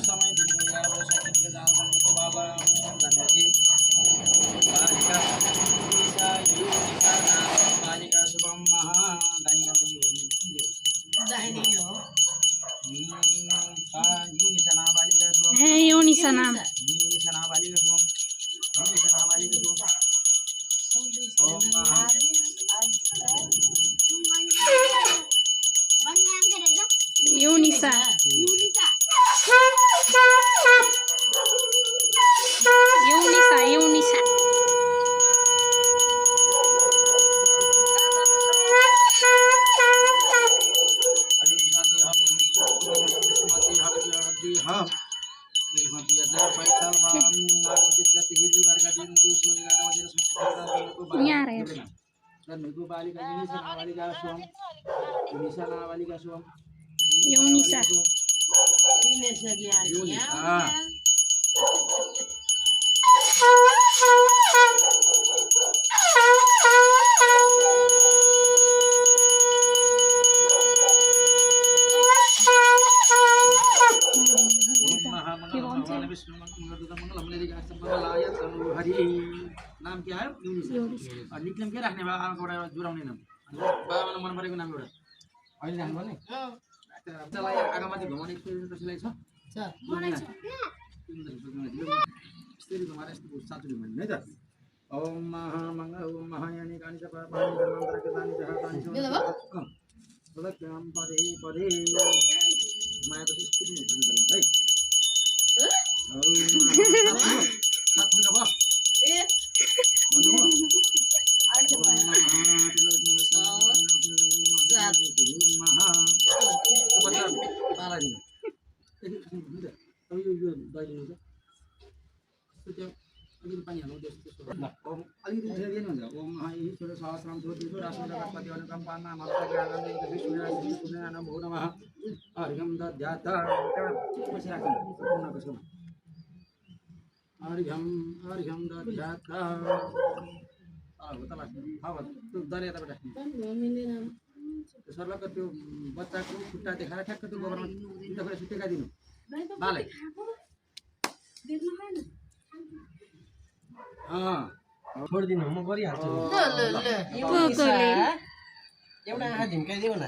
समय बालिका शुभम महा यूनिसना बालिका शुभम यूनिसना बालिका शुभम ओम महा यूनिसा यूनिसा Yunisa. नाम क्या है? और निकनेम क्या रखने बा जुराउने नाम बाबाले मन परेको नाम एउटा अहिले राख्नु पर्ने चलाई आगामाथि घुमाउने कसैलाई छ स्त्री घुमाएर यस्तो साचुले भन्ने है त ओम महामंगल ओम महायानी कानी च पानी धर्मांतर के दानी जहाँ दानी सदक्याम पदे पदे माया को स्थिति में भन्न है साथ में दबा ए सरलको त्यो बच्चाको खुट्टा देखाएर ठ्याक्क त्यो गोबरमा तपाईले सुतेका दिनु बाले छोडिदिनु म गरिहाल्छु एउटा आँखा झिम्काइदेऊ न